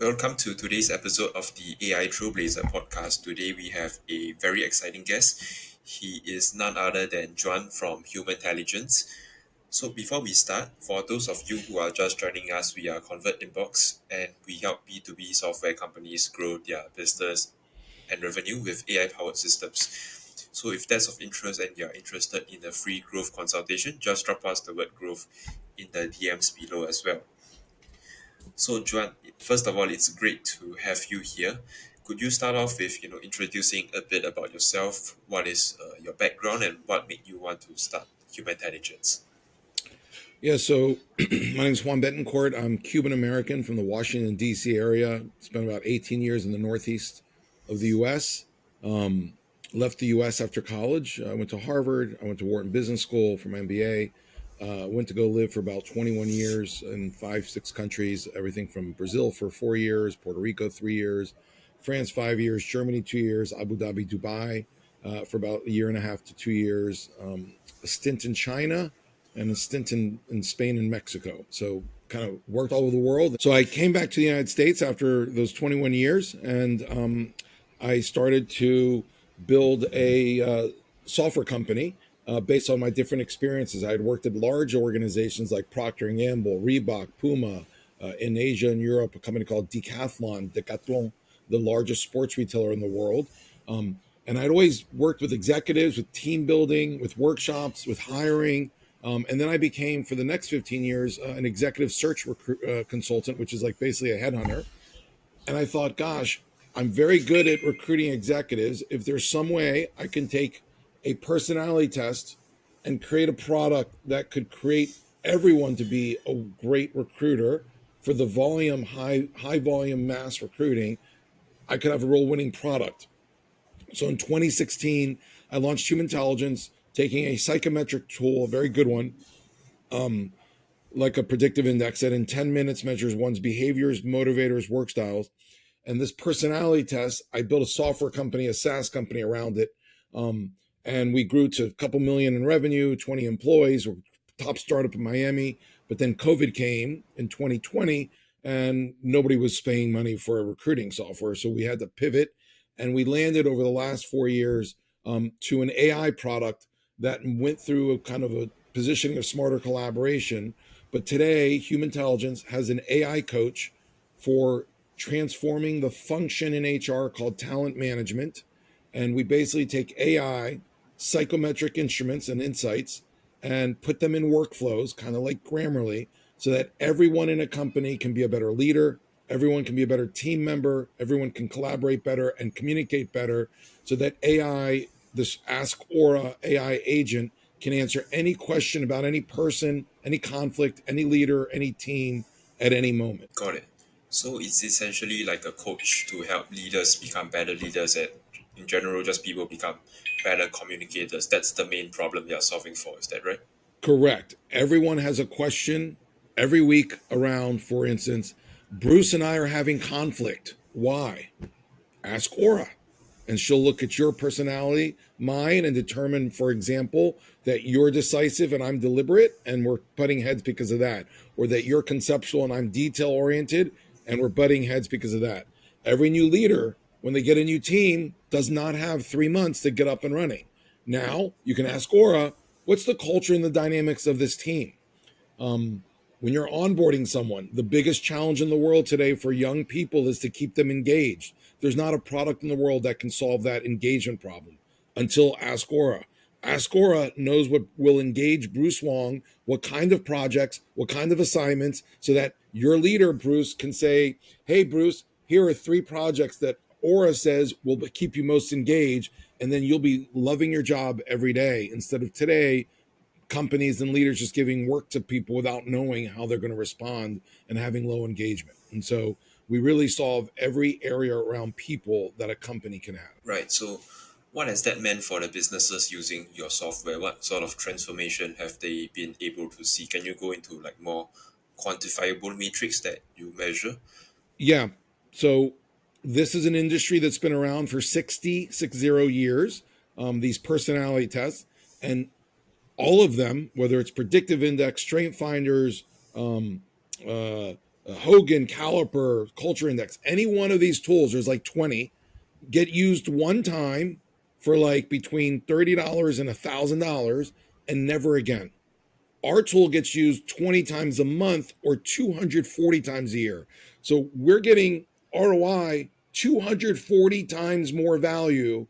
Welcome to today's episode of the AI Trailblazer podcast. Today we have a very exciting guest. He is none other than Juan from Humantelligence. So before we start, for those of you who are just joining us, we are Convert Inbox and we help B2B software companies grow their business and revenue with AI powered systems. So if that's of interest and you're interested in a free growth consultation, just drop us the word growth in the DMs below as well. So, Juan, first of all, it's great to have you here. Could you start off with, introducing a bit about yourself? What is your background and what made you want to start Human Intelligence? Yeah, so my name is Juan Betancourt. I'm Cuban American from the Washington, D.C. area. Spent about 18 years in the Northeast of the U.S. Um, Left the U.S. after college. I went to Harvard. I went to Wharton Business School for my MBA. Went to go live for about 21 years in five, six countries, everything from Brazil for 4 years, Puerto Rico 3 years, France 5 years, Germany 2 years, Abu Dhabi, Dubai for about a year and a half to 2 years, a stint in China and a stint in Spain and Mexico. So kind of worked all over the world. So I came back to the United States after those 21 years, and I started to build a software company based on my different experiences. I had worked at large organizations like Procter and Gamble, Reebok, Puma, in Asia and Europe, a company called Decathlon, the largest sports retailer in the world. And I'd always worked with executives, with team building, with workshops, with hiring. And then I became, for the next 15 years, an executive search consultant, which is like basically a headhunter. And I thought, gosh, I'm very good at recruiting executives. If there's some way I can take a personality test and create a product that could create everyone to be a great recruiter for the volume, high volume mass recruiting, I could have a real winning product. So in 2016, I launched Humantelligence, taking a psychometric tool, a very good one, like a predictive index that in 10 minutes measures one's behaviors, motivators, work styles. And this personality test, I built a software company, a SaaS company around it. And we grew to a couple million in revenue, 20 employees. We're top startup in Miami. But then COVID came in 2020 and nobody was paying money for a recruiting software. So we had to pivot, and we landed over the last 4 years to an AI product that went through a kind of a positioning of smarter collaboration. But today, Humantelligence has an AI coach for transforming the function in HR called talent management. And we basically take AI, psychometric instruments, and insights and put them in workflows, kind of like Grammarly, so that everyone in a company can be a better leader, everyone can be a better team member, everyone can collaborate better and communicate better, so that AI, this Ask Aura AI agent, can answer any question about any person, any conflict, any leader, any team at any moment. Got it. So it's essentially like a coach to help leaders become better leaders and in general just people become better communicators. That's the main problem you're solving for, is that right? Correct. Everyone has a question every week around, for instance, Bruce and I are having conflict. Why? Ask Aura. And she'll look at your personality, mine, and determine, for example, that you're decisive and I'm deliberate and we're butting heads because of that. Or that you're conceptual and I'm detail oriented and we're butting heads because of that. Every new leader, when they get a new team, does not have 3 months to get up and running. Now you can ask Aura, what's the culture and the dynamics of this team? Um, when you're onboarding someone, the biggest challenge in the world today for young people is to keep them engaged. There's not a product in the world that can solve that engagement problem until Ask Aura. Ask Aura knows what will engage Bruce Wong, what kind of projects, what kind of assignments, so that your leader, Bruce, can say, hey, Bruce, here are 3 projects that Aura says will keep you most engaged. And then you'll be loving your job every day instead of today companies and leaders just giving work to people without knowing how they're going to respond and having low engagement. And so we really solve every area around people that a company can have. Right. So what has that meant for the businesses using your software? What sort of transformation have they been able to see? Can you go into like more quantifiable metrics that you measure? Yeah. So this is an industry that's been around for 60 years, these personality tests. And all of them, whether it's predictive index, strength finders, uh, Hogan, Caliper, Culture Index, any one of these tools, there's like 20, get used one time for like between $30 and $1,000 and never again. Our tool gets used 20 times a month or 240 times a year. So we're getting ROI 240 times more value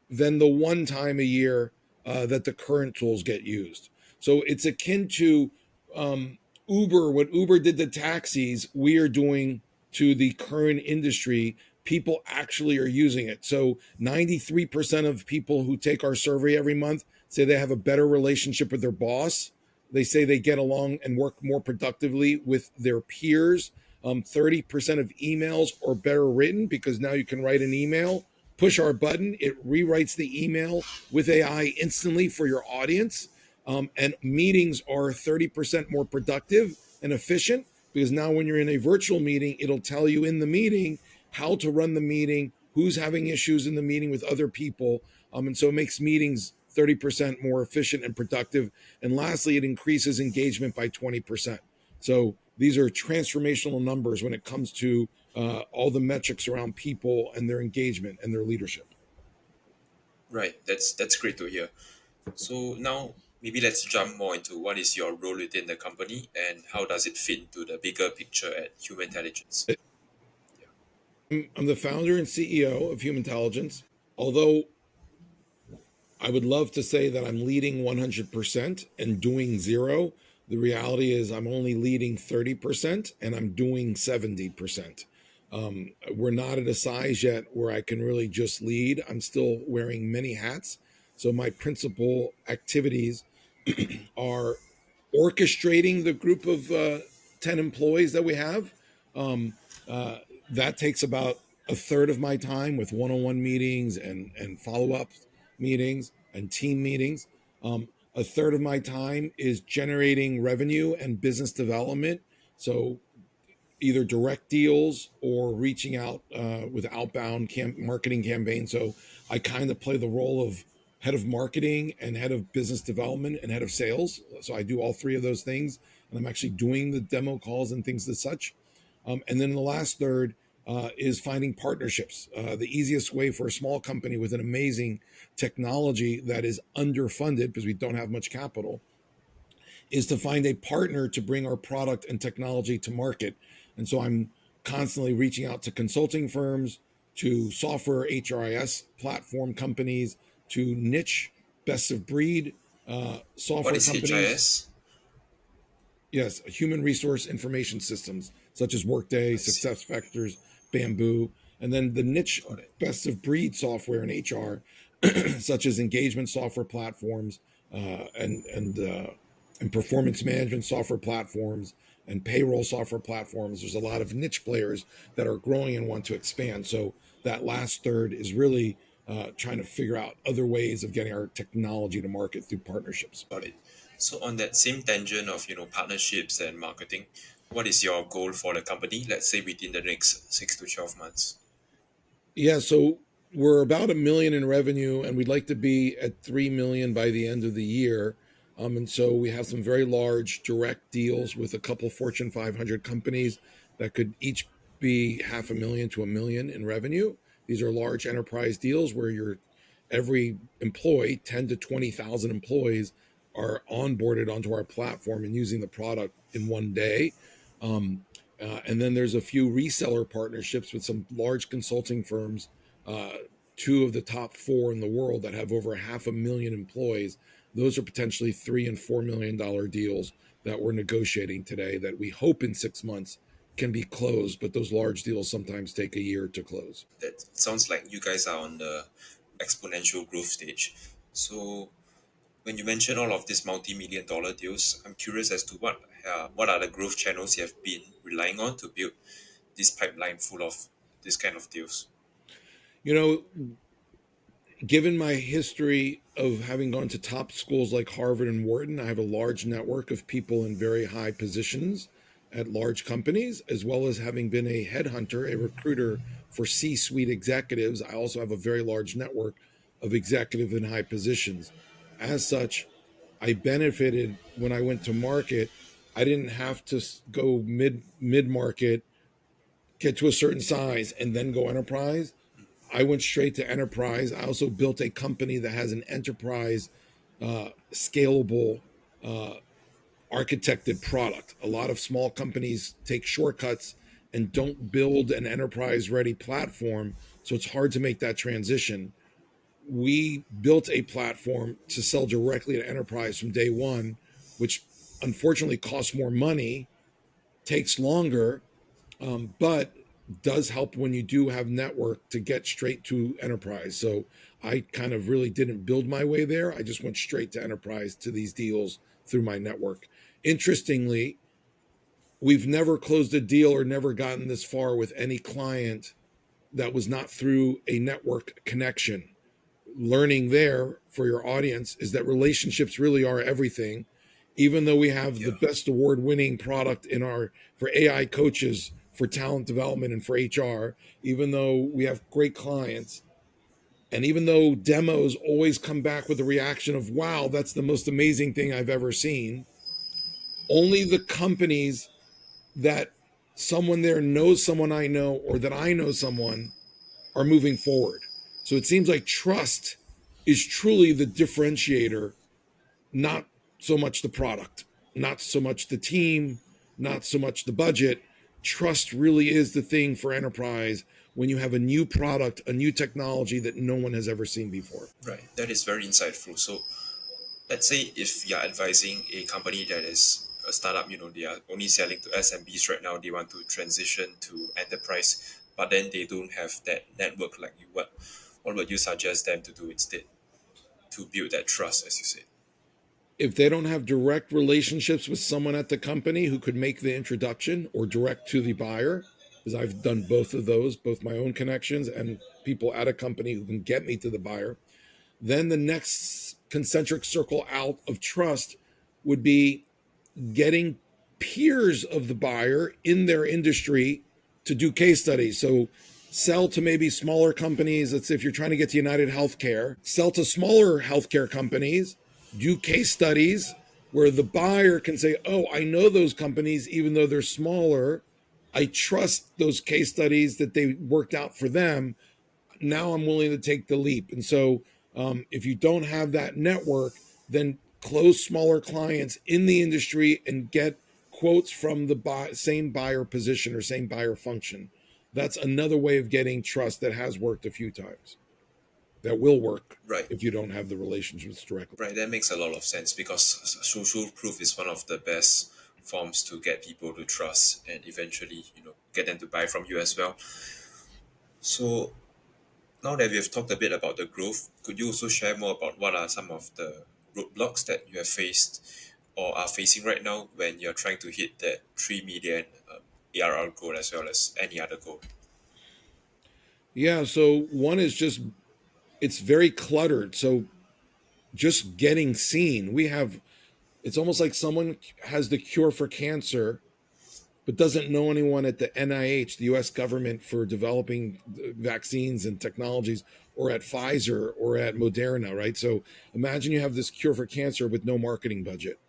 than the one time a year that the current tools get used. So it's akin to um, Uber. What Uber did to taxis, we are doing to the current industry. People actually are using it. So 93% of people who take our survey every month say they have a better relationship with their boss. They say they get along and work more productively with their peers. 30% of emails are better written because now you can write an email, push our button, it rewrites the email with AI instantly for your audience. And meetings are 30% more productive and efficient because now when you're in a virtual meeting, it'll tell you in the meeting how to run the meeting, who's having issues in the meeting with other people. And so it makes meetings 30% more efficient and productive. And lastly, it increases engagement by 20%. So these are transformational numbers when it comes to all the metrics around people and their engagement and their leadership. Right. That's great to hear. So now maybe let's jump more into what is your role within the company and how does it fit into the bigger picture at Human Intelligence? Yeah. I'm the founder and CEO of Humantelligence. Although I would love to say that I'm leading 100% and doing zero, the reality is I'm only leading 30% and I'm doing 70%. We're not at a size yet where I can really just lead. I'm still wearing many hats. So my principal activities are orchestrating the group of 10 employees that we have. Um, uh, that takes about a third of my time with one-on-one meetings and follow-up meetings and team meetings. A third of my time is generating revenue and business development. So either direct deals or reaching out with outbound marketing campaigns. So I kind of play the role of head of marketing and head of business development and head of sales. So I do all three of those things, and I'm actually doing the demo calls and things as such. And then the last third is finding partnerships. The easiest way for a small company with an amazing technology that is underfunded because we don't have much capital is to find a partner to bring our product and technology to market. And so I'm constantly reaching out to consulting firms, to software HRIS platform companies, to niche best of breed What software is companies. HIS? Yes, human resource information systems such as Workday, I see. Success Factors, Bamboo, and then the niche Got it. best of breed software in HR, such as engagement software platforms and performance management software platforms and payroll software platforms. There's a lot of niche players that are growing and want to expand. So that last third is really trying to figure out other ways of getting our technology to market through partnerships. Got it. So on that same tangent of partnerships and marketing, what is your goal for the company? Let's say within the next 6 to 12 months. Yeah, so we're about 1 million in revenue, and we'd like to be at 3 million by the end of the year. And so we have some very large direct deals with a couple Fortune 500 companies that could each be 500,000 to 1 million in revenue. These are large enterprise deals where your every employee, 10 to 20,000 employees, are onboarded onto our platform and using the product in one day. And then there's a few reseller partnerships with some large consulting firms, uh, two of the top four in the world that have over 500,000 employees. Those are potentially $3 and $4 million deals that we're negotiating today that we hope in 6 months can be closed, but those large deals sometimes take a year to close. That sounds like you guys are on the exponential growth stage. So when you mention all of these multi-million dollar deals, I'm curious as to what are the growth channels you have been relying on to build this pipeline full of this kind of deals. You know, given my history of having gone to top schools like Harvard and Wharton, I have a large network of people in very high positions at large companies, as well as having been a headhunter, a recruiter for C suite executives. I also have a very large network of executive in high positions. As such, I benefited when I went to market. I didn't have to go mid market, get to a certain size, and then go enterprise. I went straight to enterprise. I also built a company that has an enterprise scalable uh, architected product. A lot of small companies take shortcuts and don't build an enterprise ready platform. So it's hard to make that transition. We built a platform to sell directly to enterprise from day one, which unfortunately costs more money, takes longer, but does help when you do have network to get straight to enterprise. So I kind of really didn't build my way there. I just went straight to enterprise to these deals through my network. Interestingly, we've never closed a deal or never gotten this far with any client that was not through a network connection. Learning there for your audience is that relationships really are everything. Even though we have the Yeah. best award winning product in our for AI coaches, for talent development, and for HR, even though we have great clients, and even though demos always come back with a reaction of, wow, that's the most amazing thing I've ever seen, only the companies that someone there knows someone I know or that I know someone are moving forward. So it seems like trust is truly the differentiator, not so much the product, not so much the team, not so much the budget. Trust really is the thing for enterprise when you have a new product, a new technology that no one has ever seen before. Right. That is very insightful. So let's say if you're advising a company that is a startup, they are only selling to SMBs right now, they want to transition to enterprise, but then they don't have that network like you. What would you suggest them to do instead to build that trust, as you said? If they don't have direct relationships with someone at the company who could make the introduction or direct to the buyer, because I've done both of those, both my own connections and people at a company who can get me to the buyer, then the next concentric circle out of trust would be getting peers of the buyer in their industry to do case studies. So sell to maybe smaller companies. Let's say if you're trying to get to United Healthcare, sell to smaller healthcare companies, do case studies where the buyer can say, oh, I know those companies, even though they're smaller. I trust those case studies that they worked out for them. Now I'm willing to take the leap. And so if you don't have that network, then close smaller clients in the industry and get quotes from the same buyer position or same buyer function. That's another way of getting trust that has worked a few times, that will work Right. if you don't have the relationships directly. Right. That makes a lot of sense because social proof is one of the best forms to get people to trust and eventually, get them to buy from you as well. So now that we have talked a bit about the growth, could you also share more about what are some of the roadblocks that you have faced or are facing right now when you're trying to hit that 3 million ARR goal as well as any other goal? Yeah. So one is just, it's very cluttered. So just getting seen, it's almost like someone has the cure for cancer but doesn't know anyone at the NIH, the US government, for developing vaccines and technologies, or at Pfizer or at Moderna, right? So imagine you have this cure for cancer with no marketing budget.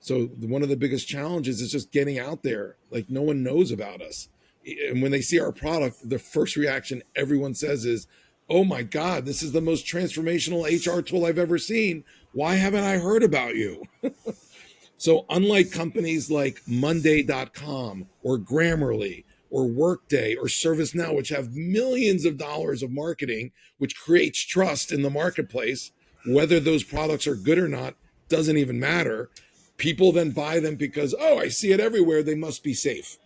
So one of the biggest challenges is just getting out there. Like no one knows about us. And when they see our product, the first reaction everyone says is, oh my God, this is the most transformational HR tool I've ever seen. Why haven't I heard about you? So, unlike companies like Monday.com or Grammarly or Workday or ServiceNow, which have millions of dollars of marketing, which creates trust in the marketplace, whether those products are good or not doesn't even matter. People then buy them because, oh, I see it everywhere. They must be safe.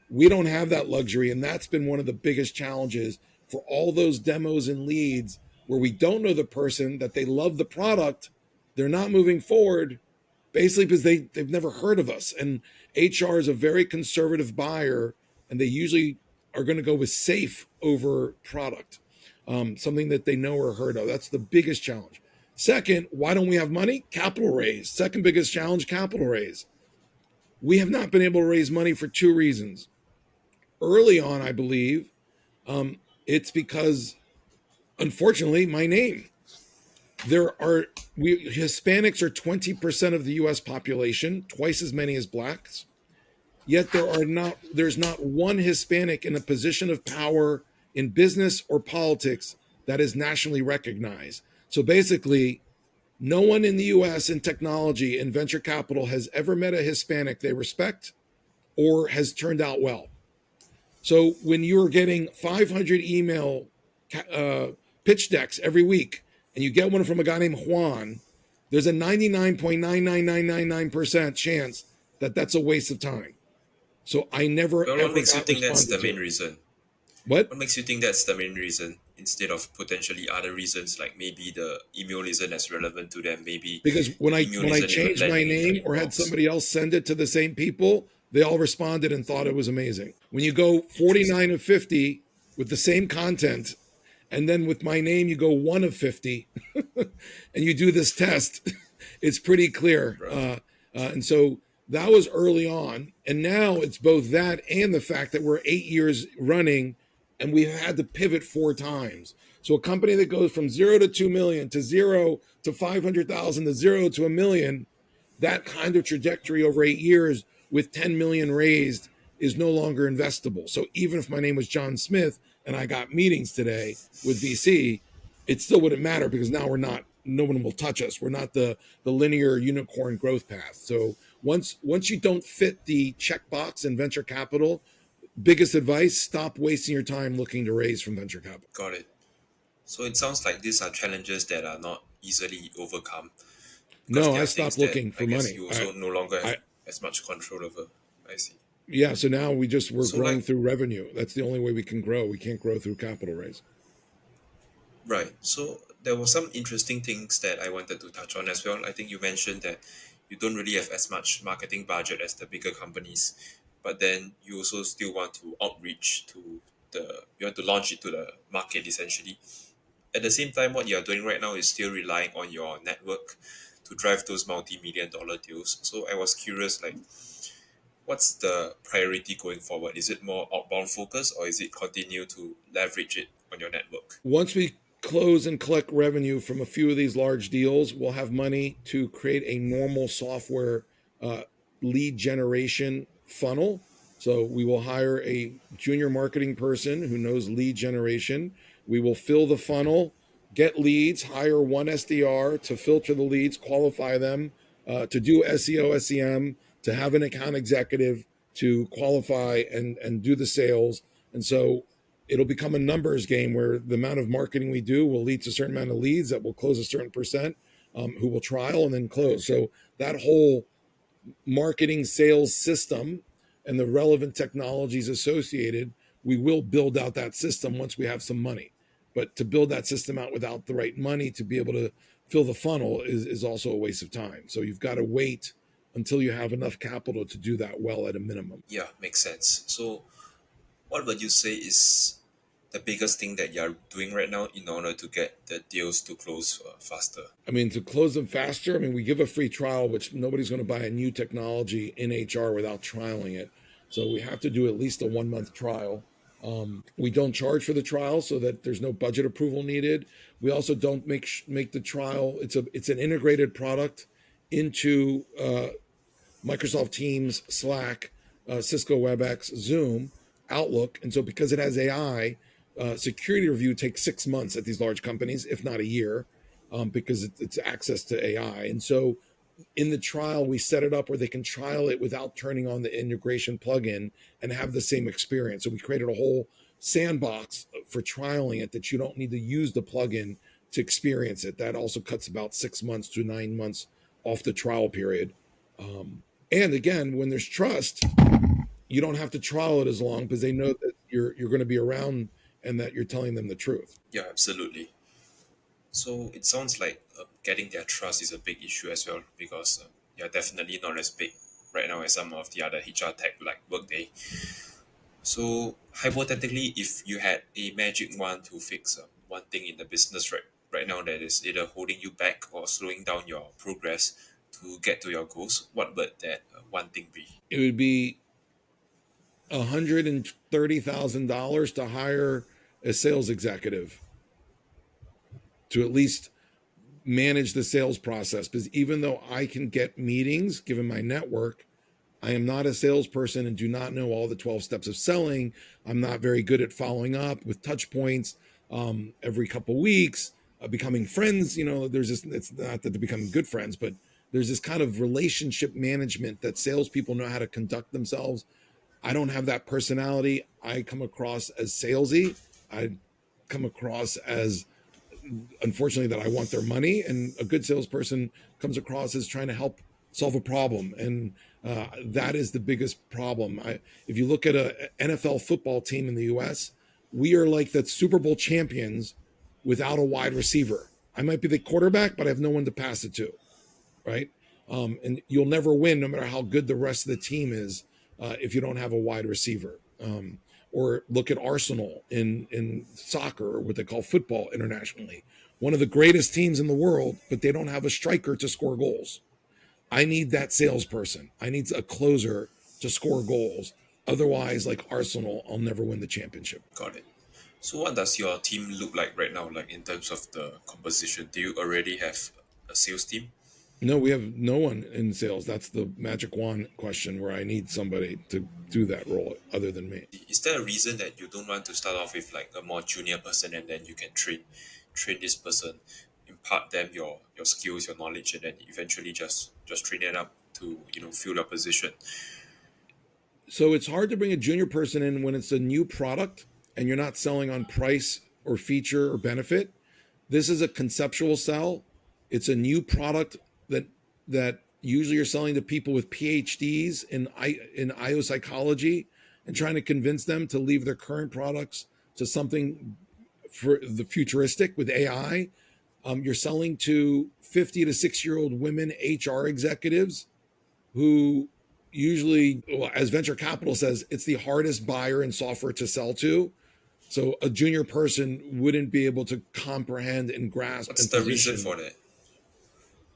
We don't have that luxury. And that's been one of the biggest challenges for all those demos and leads where we don't know the person, that they love the product, they're not moving forward basically because they've never heard of us. And HR is a very conservative buyer, and they usually are going to go with safe over product, something that they know or heard of. That's the biggest challenge. Second, why don't we have money? Capital raise. Second biggest challenge, capital raise. We have not been able to raise money for two reasons. Early on, I believe it's because, unfortunately, my name. There are Hispanics are 20% of the US population, twice as many as blacks. Yet there's not one Hispanic in a position of power in business or politics that is nationally recognized. So basically, no one in the US in technology and venture capital has ever met a Hispanic they respect or has turned out well. So when you're getting 500 email uh, pitch decks every week and you get one from a guy named Juan, there's a 99.99999% chance that that's a waste of time. So I never Well, what ever makes you got think that's the responded main to. reason? What? What makes you think that's the main reason instead of potentially other reasons like maybe the email isn't as relevant to them, maybe Because the email when I isn't even changed my landing in their name or had inbox? somebody else send it to the same people, they all responded and thought it was amazing. When you go Interesting. 49 of 50 with the same content, and then with my name you go 1 of 50, and you do this test, it's pretty clear. Right. And so that was early on, and now it's both that and the fact that we're 8 years running, and we've had to pivot 4 times. So a company that goes from 0 to 2 million to 0 to 500,000 to 0 to 1 million, that kind of trajectory over 8 years with 10 million raised is no longer investable. So even if my name was John Smith and I got meetings today with VC, it still wouldn't matter because now we're not. No one will touch us. We're not the linear unicorn growth path. So once you don't fit the checkbox in venture capital, biggest advice: stop wasting your time looking to raise from venture capital. Got it. So it sounds like these are challenges that are not easily overcome because No, there I are things stopped that looking I for guess money. you also no longer have I as much control over. I see. Yeah. So now we're So growing like through revenue. That's the only way we can grow. We can't grow through capital raise. right. So there were some interesting things that I wanted to touch on as well. I think you mentioned that you don't really have as much marketing budget as the bigger companies, but then you also still want to outreach to you want to launch it to the market essentially. At the same time, what you're doing right now is still relying on your network to drive those multi-million dollar deals. So I was curious, like, what's the priority going forward? Is it more outbound focus or is it continue to leverage it on your network? Once we close and collect revenue from a few of these large deals, we'll have money to create a normal software uh, lead generation funnel. So we will hire a junior marketing person who knows lead generation. We will fill the funnel, get leads, hire one SDR to filter the leads, qualify them, to do SEO, SEM, to have an account executive to qualify and do the sales. And so it'll become a numbers game where the amount of marketing we do will lead to a certain amount of leads that will close a certain percent, who will trial and then close. So that whole marketing sales system and the relevant technologies associated, we will build out that system once we have some money. But to build that system out without the right money to be able to fill the funnel is also a waste of time. So you've got to wait until you have enough capital to do that well at a minimum. Yeah, makes sense. So what would you say is the biggest thing that you're doing right now in order to get the deals to close faster? I mean, to close them faster, I mean, we give a free trial, which nobody's going to buy a new technology in HR without trialing it. So we have to do at least a 1 month trial. We don't charge for the trial so that there's no budget approval needed. We also don't make the trial. It's an integrated product into Microsoft Teams, Slack, Cisco WebEx, Zoom, Outlook. And so because it has AI, security review takes 6 months at these large companies, if not a year, because it's access to AI. And so in the trial, we set it up where they can trial it without turning on the integration plugin and have the same experience. So we created a whole sandbox for trialing it that you don't need to use the plugin to experience it. That also cuts about 6 months to 9 months off the trial period. And again, when there's trust, you don't have to trial it as long because they know that you're going to be around and that you're telling them the truth. Yeah, absolutely. So it sounds like getting their trust is a big issue as well because you're definitely not as big right now as some of the other HR tech like Workday. So hypothetically, if you had a magic wand to fix one thing in the business right now that is either holding you back or slowing down your progress to get to your goals, what would that one thing be? It would be $130,000 to hire a sales executive to at least manage the sales process, because even though I can get meetings given my network, I am not a salesperson and do not know all the 12 steps of selling. I'm not very good at following up with touch points every couple weeks, becoming friends. There's this, it's not that they're becoming good friends, but there's this kind of relationship management that salespeople know how to conduct themselves. I don't have that personality. I come across as salesy. I come across as, unfortunately, that I want their money, and a good salesperson comes across as trying to help solve a problem, and that is the biggest problem. If you look at a NFL football team in the U.S., we are like the Super Bowl champions without a wide receiver. I might be the quarterback, but I have no one to pass it to, right? And you'll never win, no matter how good the rest of the team is, if you don't have a wide receiver. Or look at Arsenal in soccer, or what they call football internationally. One of the greatest teams in the world, but they don't have a striker to score goals. I need that salesperson. I need a closer to score goals. Otherwise, like Arsenal, I'll never win the championship. Got it. So what does your team look like right now, like in terms of the composition? Do you already have a sales team? No, we have no one in sales. That's the magic wand question, where I need somebody to do that role other than me. Is there a reason that you don't want to start off with like a more junior person and then you can train this person, impart them your skills, your knowledge, and then eventually just train it up to fill your position? So it's hard to bring a junior person in when it's a new product and you're not selling on price or feature or benefit. This is a conceptual sell. It's a new product that usually you're selling to people with PhDs in IO psychology, and trying to convince them to leave their current products to something for the futuristic with AI. You're selling to 50 to 6-year-old women HR executives who usually, well, as venture capital says, it's the hardest buyer in software to sell to. So a junior person wouldn't be able to comprehend and grasp What's and the reason position. for that?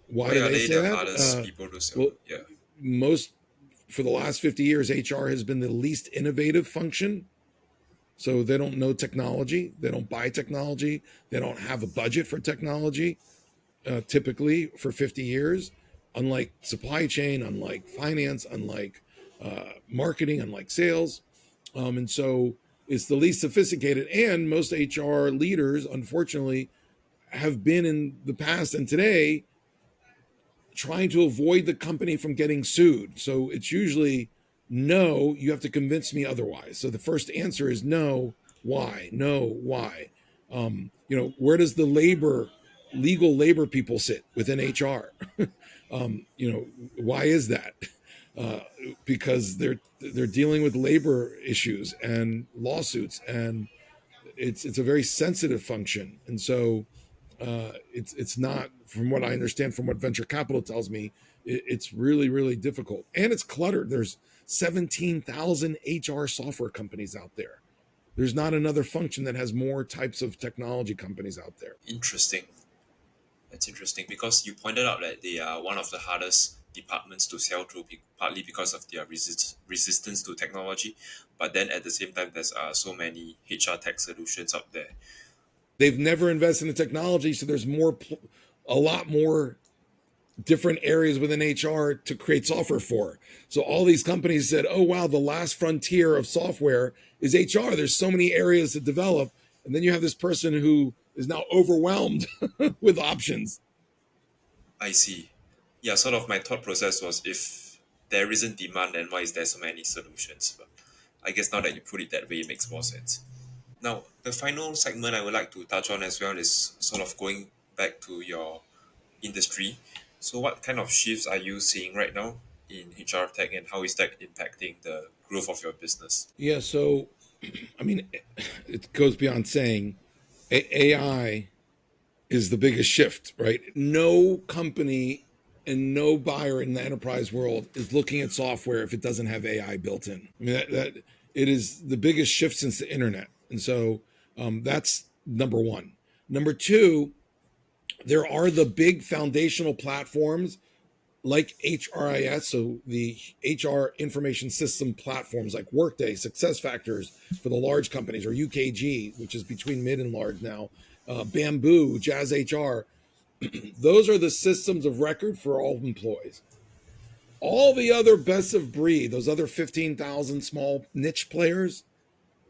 Why Why do are they they say the that? hardest people to sell? Well, Yeah, most for the last 50 years, HR has been the least innovative function. So they don't know technology. They don't buy technology. They don't have a budget for technology, typically for 50 years. Unlike supply chain, unlike finance, unlike marketing, unlike sales. And so it's the least sophisticated. And most HR leaders, unfortunately, have been in the past and today trying to avoid the company from getting sued. So it's usually no, you have to convince me otherwise. So the first answer is no, why? No, why? Where does the legal labor people sit within HR? Why is that? Uh, because they're dealing with labor issues and lawsuits, and it's a very sensitive function, and so it's not, from what I understand, from what venture capital tells me, it's really, really difficult, and it's cluttered. There's 17,000 HR software companies out there. There's not another function that has more types of technology companies out there. interesting. That's interesting because you pointed out that they are one of the hardest departments to sell through, partly because of their resistance to technology, but then at the same time, there's so many HR tech solutions out there. They've never invested in technology, so there's a lot more different areas within HR to create software for. So all these companies said, "Oh wow, the last frontier of software is HR. There's so many areas to develop." And then you have this person who is now overwhelmed with options. I see. Yeah, sort of my thought process was, if there isn't demand, then why is there so many solutions? But I guess now that you put it that way, it makes more sense. Now, the final segment I would like to touch on as well is sort of going back to your industry. So, what kind of shifts are you seeing right now in HR tech, and how is that impacting the growth of your business? Yeah, so I mean, it goes beyond saying AI is the biggest shift, right? No company and no buyer in the enterprise world is looking at software if it doesn't have AI built in. I mean, that it is the biggest shift since the internet, and so that's number one. Number two, there are the big foundational platforms like HRIS, so the HR information system platforms like Workday, SuccessFactors for the large companies, or UKG, which is between mid and large now, Bamboo, Jazz HR. Those are the systems of record for all employees. All the other best of breed, those other 15,000 small niche players,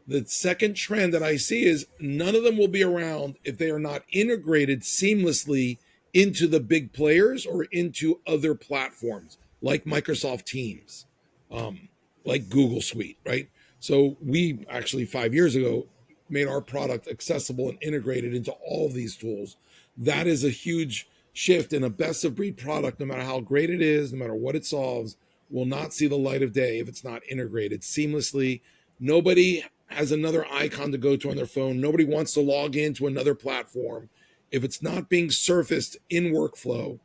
the second trend that I see is none of them will be around if they are not integrated seamlessly into the big players or into other platforms like Microsoft Teams, um, like Google Suite, right? So we actually 5 years ago made our product accessible and integrated into all of these tools. That is a huge shift, and a best of breed product, no matter how great it is, no matter what it solves, will not see the light of day if it's not integrated seamlessly. Nobody has another icon to go to on their phone. Nobody wants to log into another platform. If it's not being surfaced in workflow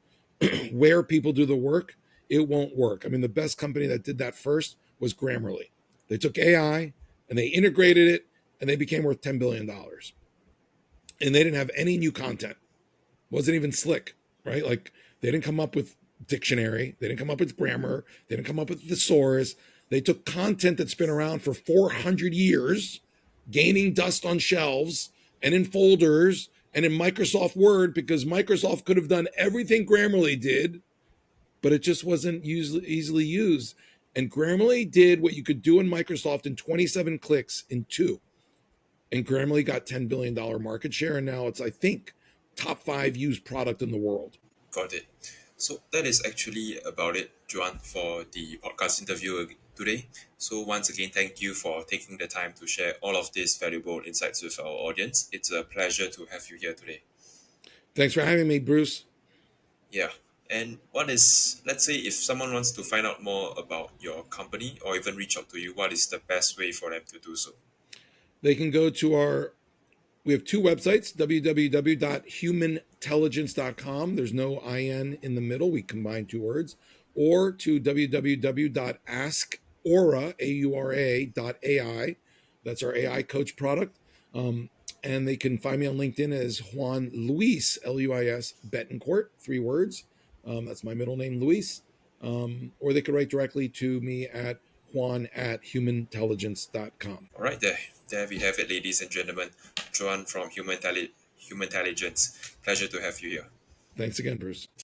where people do the work, it won't work. I mean, the best company that did that first was Grammarly. They took AI and they integrated it and they became worth $10 billion. And they didn't have any new content. Wasn't even slick, right? Like they didn't come up with dictionary, they didn't come up with grammar, they didn't come up with thesaurus. They took content that's been around for 400 years, gaining dust on shelves and in folders and in Microsoft Word because Microsoft could have done everything Grammarly did, but it just wasn't easily used. And Grammarly did what you could do in Microsoft in 27 clicks in two. And Grammarly got $10 billion market share, and now it's, I think, top five used product in the world. Got it. So that is actually about it, Juan, for the podcast interview today. So once again, thank you for taking the time to share all of these valuable insights with our audience. It's a pleasure to have you here today. Thanks for having me, Bruce. Yeah. And what is, let's say, if someone wants to find out more about your company or even reach out to you, what is the best way for them to do so? They can go to we have two websites, www.humantelligence.com. There's no IN in the middle. We combine two words. Or to www.askaura.ai. That's our AI coach product. And they can find me on LinkedIn as Juan Luis, Luis Betancourt, three words. That's my middle name, Luis. Or they could write directly to me at juan@humantelligence.com. All right, there we have it, ladies and gentlemen. Juan from Human Intelligence. Pleasure to have you here. Thanks again, Bruce.